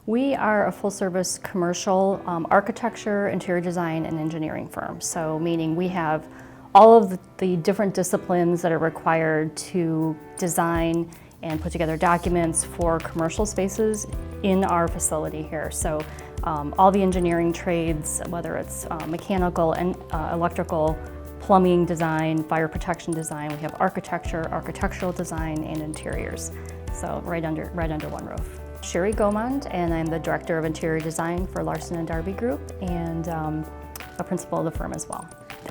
We are a full-service commercial architecture, interior design, and engineering firm. So meaning we have all of the different disciplines that are required to design and put together documents for commercial spaces in our facility here. So all the engineering trades, whether it's mechanical and electrical, plumbing design, fire protection design, we have architecture, architectural design, and interiors. So right under one roof. Sherrymond, and I'm the Director of Interior Design for Larson & Darby Group and a principal of the firm as well.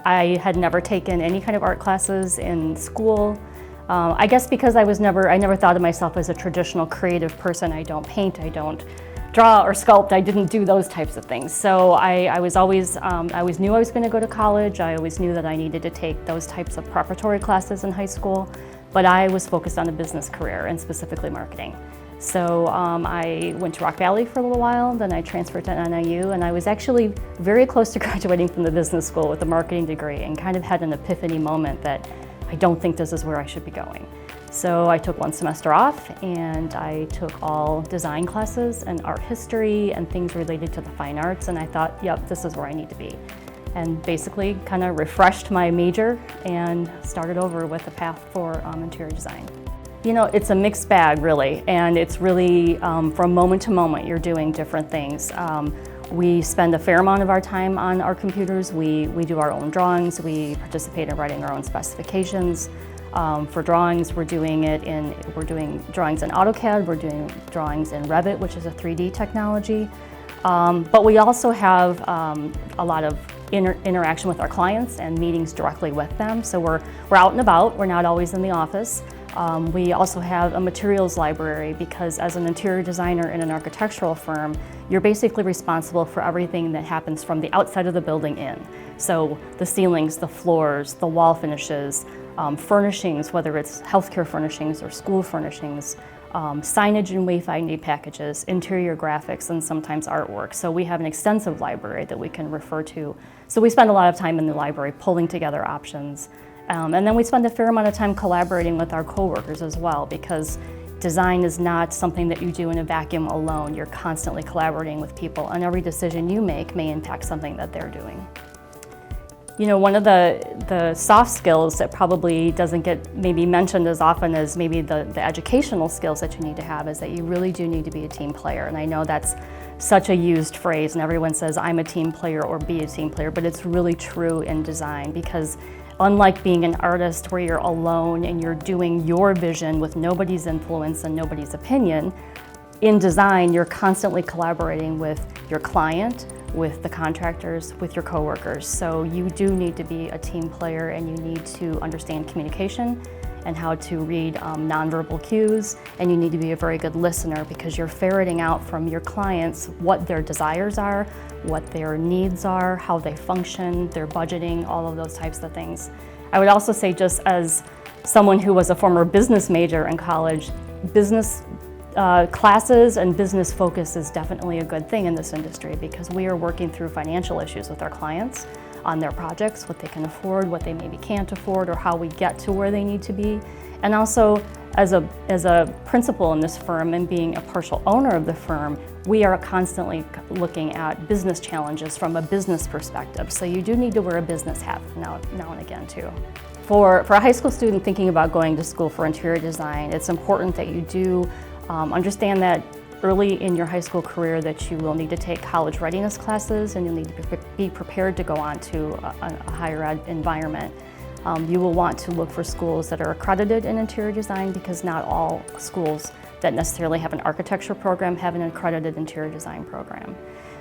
I had never taken any kind of art classes in school. I guess because I never thought of myself as a traditional creative person. I don't paint, I don't draw or sculpt, I didn't do those types of things. So I always knew I was going to go to college. I always knew that I needed to take those types of preparatory classes in high school, but I was focused on a business career and specifically marketing. So I went to Rock Valley for a little while, then I transferred to NIU, and I was actually very close to graduating from the business school with a marketing degree and kind of had an epiphany moment that I don't think this is where I should be going. So I took one semester off and I took all design classes and art history and things related to the fine arts, and I thought, yep, this is where I need to be. And basically kind of refreshed my major and started over with a path for interior design. You know, it's a mixed bag really, and it's really from moment to moment you're doing different things. We spend a fair amount of our time on our computers. We do our own drawings. We participate in writing our own specifications. For drawings, we're doing drawings in AutoCAD, we're doing drawings in Revit, which is a 3D technology. But we also have a lot of interaction with our clients and meetings directly with them. So we're out and about, we're not always in the office. We also have a materials library because as an interior designer in an architectural firm, you're basically responsible for everything that happens from the outside of the building in. So the ceilings, the floors, the wall finishes, furnishings, whether it's healthcare furnishings or school furnishings, signage and wayfinding packages, interior graphics, and sometimes artwork. So we have an extensive library that we can refer to. So we spend a lot of time in the library pulling together options. And then we spend a fair amount of time collaborating with our coworkers as well, because design is not something that you do in a vacuum alone. You're constantly collaborating with people, and every decision you make may impact something that they're doing. You know, one of the soft skills that probably doesn't get maybe mentioned as often as maybe the educational skills that you need to have is that you really do need to be a team player. And I know that's such a used phrase, and everyone says, I'm a team player or be a team player, but it's really true in design because unlike being an artist where you're alone and you're doing your vision with nobody's influence and nobody's opinion, in design you're constantly collaborating with your client, with the contractors, with your coworkers. So you do need to be a team player and you need to understand communication and how to read nonverbal cues, and you need to be a very good listener because you're ferreting out from your clients what their desires are, what their needs are, how they function, their budgeting, all of those types of things. I would also say, just as someone who was a former business major in college, business classes and business focus is definitely a good thing in this industry because we are working through financial issues with our clients on their projects, what they can afford, what they maybe can't afford, or how we get to where they need to be. And also, as a principal in this firm and being a partial owner of the firm, we are constantly looking at business challenges from a business perspective. So you do need to wear a business hat now and again too. For a high school student thinking about going to school for interior design, it's important that you do understand that early in your high school career that you will need to take college readiness classes and you'll need to be prepared to go on to a higher ed environment. You will want to look for schools that are accredited in interior design because not all schools that necessarily have an architecture program have an accredited interior design program.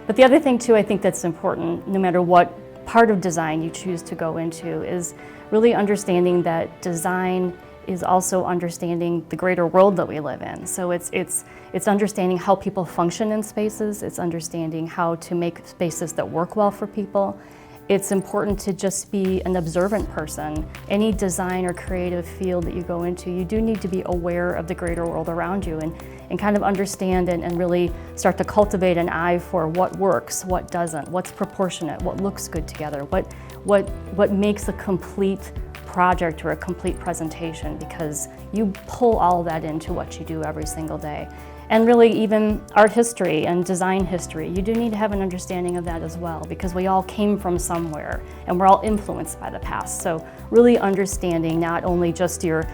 But the other thing too, I think that's important, no matter what part of design you choose to go into, is really understanding that design is also understanding the greater world that we live in. So it's understanding how people function in spaces, it's understanding how to make spaces that work well for people. It's important to just be an observant person. Any design or creative field that you go into, you do need to be aware of the greater world around you and kind of understand and really start to cultivate an eye for what works, what doesn't, what's proportionate, what looks good together, what makes a complete project or a complete presentation, because you pull all that into what you do every single day. And really even art history and design history. You do need to have an understanding of that as well, because we all came from somewhere and we're all influenced by the past. So really understanding not only just your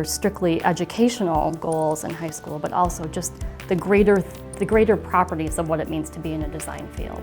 strictly educational goals in high school, but also just the greater properties of what it means to be in a design field.